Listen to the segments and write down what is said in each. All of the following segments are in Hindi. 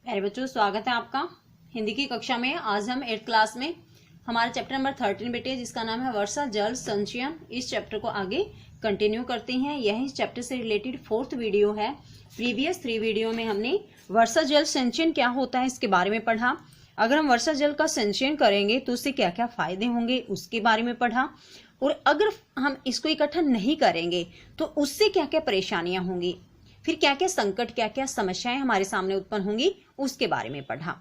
प्यारे बच्चों, स्वागत है आपका हिंदी की कक्षा में। आज हम 8th क्लास में हमारा चैप्टर नंबर 13 बेटे, जिसका नाम है वर्षा जल संचयन, इस चैप्टर को आगे कंटिन्यू करते हैं। यह इस चैप्टर से रिलेटेड 4th वीडियो है। प्रीवियस 3 वीडियो में हमने वर्षा जल संचयन क्या होता है इसके बारे में पढ़ा। अगर हम वर्षा जल का संचयन करेंगे तो उससे क्या क्या फायदे होंगे उसके बारे में पढ़ा, और अगर हम इसको इकट्ठा नहीं करेंगे तो उससे क्या क्या परेशानियां होंगी, फिर क्या क्या संकट, क्या क्या समस्याएं हमारे सामने उत्पन्न होंगी उसके बारे में पढ़ा।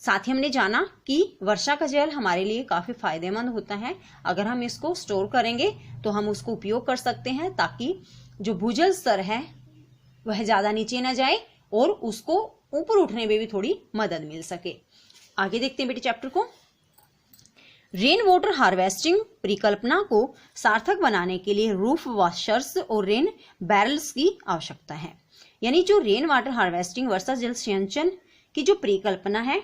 साथ ही हमने जाना कि वर्षा का जल हमारे लिए काफी फायदेमंद होता है। अगर हम इसको स्टोर करेंगे तो हम उसको उपयोग कर सकते हैं, ताकि जो भूजल स्तर है वह ज्यादा नीचे न जाए और उसको ऊपर उठने में भी थोड़ी मदद मिल सके। आगे देखते हैं बेटे चैप्टर को। रेन वाटर हार्वेस्टिंग परिकल्पना को सार्थक बनाने के लिए रूफ वॉशर्स और रेन बैरल्स की आवश्यकता है। यानी जो रेन वाटर हार्वेस्टिंग वर्षा जल संचयन की जो परिकल्पना है,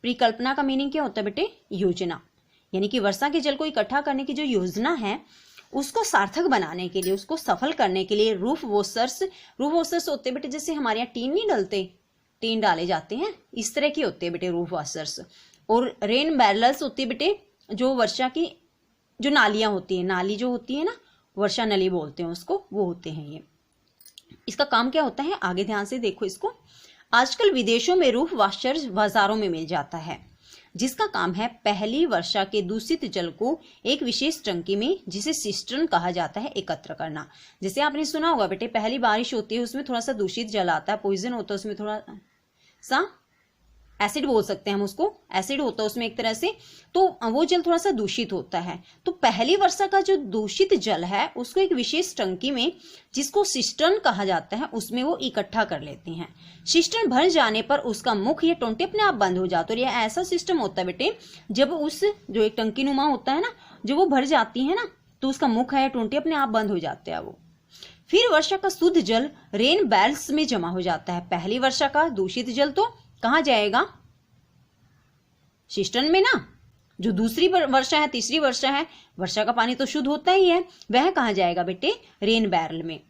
परिकल्पना का मीनिंग क्या होता है बेटे? योजना। यानी कि वर्षा के जल को इकट्ठा करने की जो योजना है उसको सार्थक बनाने के लिए, उसको सफल करने के लिए रूफ वॉशर्स होते बेटे, जैसे हमारे यहाँ टीन नहीं डलते, टीन डाले जाते हैं, इस तरह के होते हैं बेटे रूफ वॉशर्स। और रेन बैरल्स होती है बेटे, जो वर्षा की जो नालियां होती है, नाली जो होती है ना, वर्षा नली बोलते हैं उसको, वो होते हैं ये। इसका काम क्या होता है, आगे ध्यान से देखो इसको। आजकल विदेशों में रूफ वॉशर्स बाजारों में मिल जाता है, जिसका काम है पहली वर्षा के दूषित जल को एक विशेष टंकी में, जिसे सिस्टर्न कहा जाता है, एकत्र करना। जैसे आपने सुना होगा बेटे, पहली बारिश होती है उसमें थोड़ा सा दूषित जल आता है, पॉइजन होता है उसमें, थोड़ा सा एसिड बोल सकते हैं हम उसको, एसिड होता है उसमें एक तरह से, तो वो जल थोड़ा सा दूषित होता है। तो पहली वर्षा का जो दूषित जल है उसको एक विशेष टंकी में, जिसको सिस्टर्न कहा जाता है, उसमें वो इकट्ठा कर लेते हैं। सिस्टर्न भर जाने पर उसका मुख या टोंटी अपने आप बंद हो जाता है। यह ऐसा सिस्टम होता है बेटे, जब उस जो एक टंकी नुमा होता है ना, जब वो भर जाती है ना, तो उसका मुख है या टोंटी अपने आप बंद हो जाते हैं वो। फिर वर्षा का शुद्ध जल रेन बैरल्स में जमा हो जाता है। पहली वर्षा का दूषित जल तो कहाँ जाएगा? सिस्टर्न में ना। जो दूसरी वर्षा है, तीसरी वर्षा है, वर्षा का पानी तो शुद्ध होता ही है, वह कहाँ जाएगा बेटे? रेन बैरल में,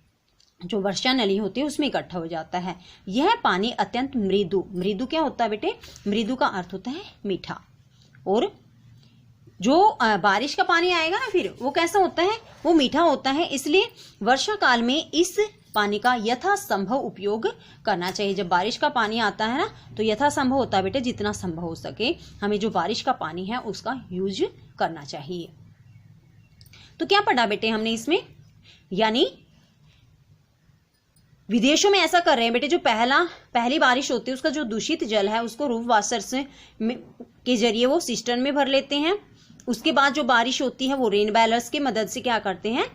जो वर्षा नली होती है उसमें इकट्ठा हो जाता है। यह पानी अत्यंत मृदु, मृदु क्या होता है बेटे? मृदु का अर्थ होता है मीठा। और जो बारिश का पानी आएगा ना, फिर वो कैसा होता है? वो मीठा होता है। इसलिए वर्षा काल में इस पानी का यथासंभव उपयोग करना चाहिए। जब बारिश का पानी आता है ना, तो यथासंभव होता है बेटे, जितना संभव हो सके हमें जो बारिश का पानी है उसका यूज करना चाहिए। तो क्या पढ़ा बेटे हमने इसमें? यानी विदेशों में ऐसा कर रहे हैं बेटे, जो पहली बारिश होती है उसका जो दूषित जल है उसको रूफ वॉशर्स के जरिए वो सिस्टर्न में भर लेते हैं। उसके बाद जो बारिश होती है वो रेन बैरल्स की मदद से क्या करते हैं?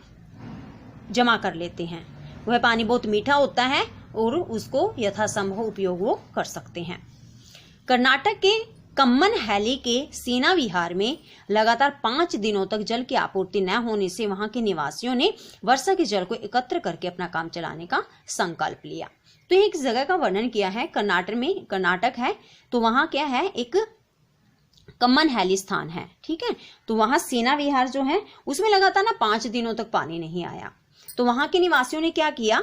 जमा कर लेते हैं। वह पानी बहुत मीठा होता है और उसको यथासंभव उपयोग वो कर सकते हैं। कर्नाटक के कम्मन हैली के सेना विहार में लगातार 5 दिनों तक जल की आपूर्ति न होने से वहां के निवासियों ने वर्षा के जल को एकत्र करके अपना काम चलाने का संकल्प लिया। तो एक जगह का वर्णन किया है, कर्नाटक है, तो वहां क्या है, एक कम्मन हैली स्थान है, ठीक है। तो वहां सेना विहार जो है उसमें लगातार ना 5 दिनों तक पानी नहीं आया। तो वहां के निवासियों ने क्या किया?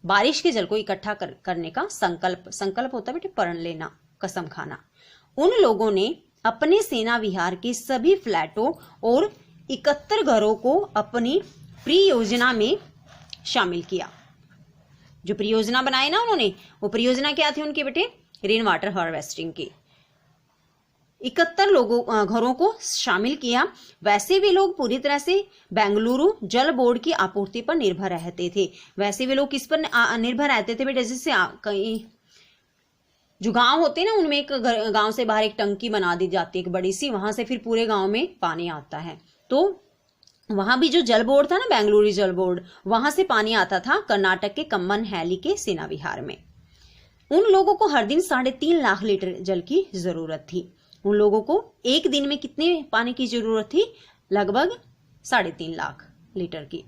बारिश के जल को इकट्ठा करने का संकल्प होता है बेटे प्रण लेना, कसम खाना। उन लोगों ने अपने सेना विहार के सभी फ्लैटों और 71 घरों को अपनी परियोजना में शामिल किया। जो परियोजना बनाई ना उन्होंने, वो परियोजना क्या थी उनके बेटे? रेन वाटर हार्वेस्टिंग की। 71 घरों को शामिल किया। वैसे भी लोग पूरी तरह से बेंगलुरु जल बोर्ड की आपूर्ति पर निर्भर रहते थे। वैसे भी लोग किस पर निर्भर रहते थे बेटे? जैसे कई जो गांव होते हैं ना, उनमें एक गांव से बाहर एक टंकी बना दी जाती है, एक बड़ी सी, वहां से फिर पूरे गांव में पानी आता है। तो वहां भी जो जल बोर्ड था ना, बेंगलुरु जल बोर्ड, वहां से पानी आता था कर्नाटक के कम्मन हैली के सेना विहार में। उन लोगों को हर दिन 3.5 लाख लीटर जल की जरूरत थी। उन लोगों को एक दिन में कितने पानी की जरूरत थी? लगभग 3.5 लाख लीटर की।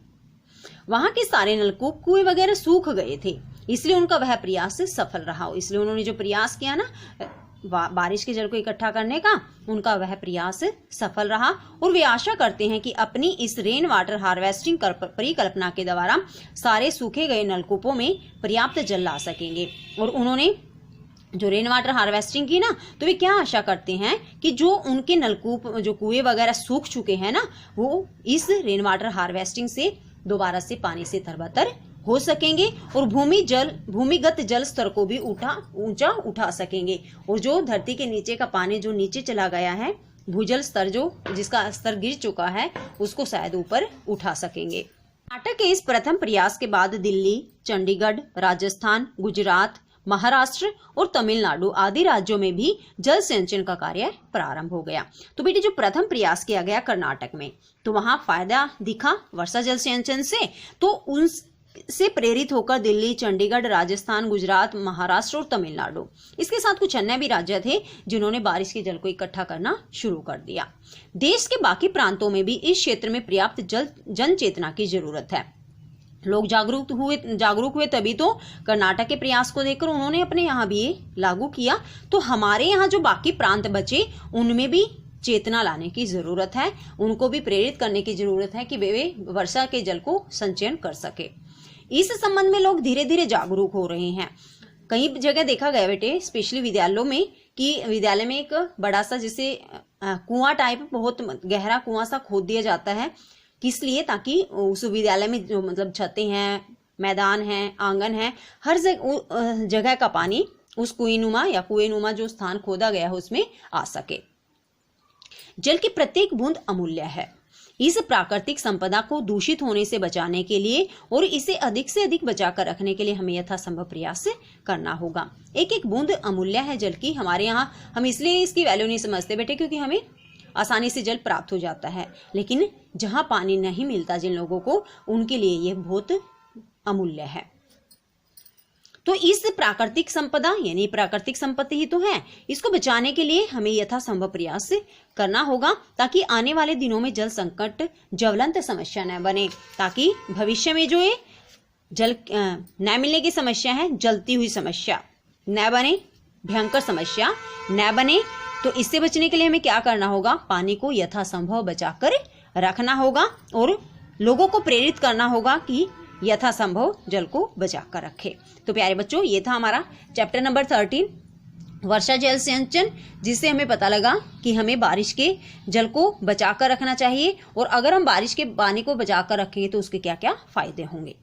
वहां के सारे नलकूप, कुएं वगैरह सूख गए थे, इसलिए उनका वह प्रयास सफल रहा। इसलिए उन्होंने जो प्रयास किया ना, बारिश के जल को इकट्ठा करने का उनका वह प्रयास सफल रहा और वे आशा करते हैं कि अपनी इस रेन वाटर हार्वेस्टिंग परिकल्पना के द्वारा सारे सूखे गए नलकूपों में पर्याप्त जल ला सकेंगे। और उन्होंने जो रेन वाटर हार्वेस्टिंग की ना, तो वे क्या आशा करते हैं कि जो उनके नलकूप, जो कुएं वगैरह सूख चुके हैं ना, वो इस रेन वाटर हार्वेस्टिंग से दोबारा से पानी से तरबतर हो सकेंगे और भूमिगत जल स्तर को भी ऊंचा उठा सकेंगे। और जो धरती के नीचे का पानी जो नीचे चला गया है, भूजल स्तर जिसका स्तर गिर चुका है, उसको शायद ऊपर उठा सकेंगे। कर्नाटक के इस प्रथम प्रयास के बाद दिल्ली, चंडीगढ़, राजस्थान, गुजरात, महाराष्ट्र और तमिलनाडु आदि राज्यों में भी जल संचयन का कार्य प्रारंभ हो गया। तो बेटे जो प्रथम प्रयास किया गया कर्नाटक में, तो वहां फायदा दिखा वर्षा जल संचयन से, तो उनसे प्रेरित होकर दिल्ली, चंडीगढ़, राजस्थान, गुजरात, महाराष्ट्र और तमिलनाडु, इसके साथ कुछ अन्य भी राज्य थे जिन्होंने बारिश के जल को इकट्ठा करना शुरू कर दिया। देश के बाकी प्रांतों में भी इस क्षेत्र में पर्याप्त जन चेतना की जरूरत है। लोग जागरूक हुए तभी तो कर्नाटक के प्रयास को देखकर उन्होंने अपने यहाँ भी ये लागू किया। तो हमारे यहाँ जो बाकी प्रांत बचे, उनमें भी चेतना लाने की जरूरत है, उनको भी प्रेरित करने की जरूरत है कि वे वर्षा के जल को संचयन कर सके। इस संबंध में लोग धीरे धीरे जागरूक हो रहे हैं। कई जगह देखा गया बेटे, स्पेशली विद्यालयों में, कि विद्यालय में एक बड़ा सा जैसे कुआं टाइप, बहुत गहरा कुआं सा खोद दिया जाता है। किस लिए? ताकि उस विद्यालय में जो मतलब छतें हैं, मैदान हैं, आंगन है, हर जगह का पानी उस कुएनुमा जो स्थान खोदा गया है उसमें आ सके। जल की प्रत्येक बूंद अमूल्य है। इस प्राकृतिक संपदा को दूषित होने से बचाने के लिए और इसे अधिक से अधिक बचाकर रखने के लिए हमें यथासंभव प्रयास करना होगा। एक एक बूंद अमूल्य है जल की। हमारे यहाँ हम इसलिए इसकी वैल्यू नहीं समझते बेटे, क्योंकि हमें आसानी से जल प्राप्त हो जाता है, लेकिन जहां पानी नहीं मिलता जिन लोगों को, उनके लिए यह बहुत अमूल्य है। तो इस प्राकृतिक संपदा, यानी प्राकृतिक संपत्ति ही तो है, इसको बचाने के लिए हमें यथासंभव प्रयास करना होगा, ताकि आने वाले दिनों में जल संकट ज्वलंत समस्या न बने, ताकि भविष्य में जो ये जल न मिलने की समस्या है, जलती हुई समस्या न बने, भयंकर समस्या न बने। तो इससे बचने के लिए हमें क्या करना होगा? पानी को यथासंभव बचाकर रखना होगा और लोगों को प्रेरित करना होगा कि यथासंभव जल को बचाकर रखें। तो प्यारे बच्चों, ये था हमारा चैप्टर नंबर 13 वर्षा जल संचयन, जिससे हमें पता लगा कि हमें बारिश के जल को बचाकर रखना चाहिए और अगर हम बारिश के पानी को बचाकर रखेंगे तो उसके क्या क्या फायदे होंगे।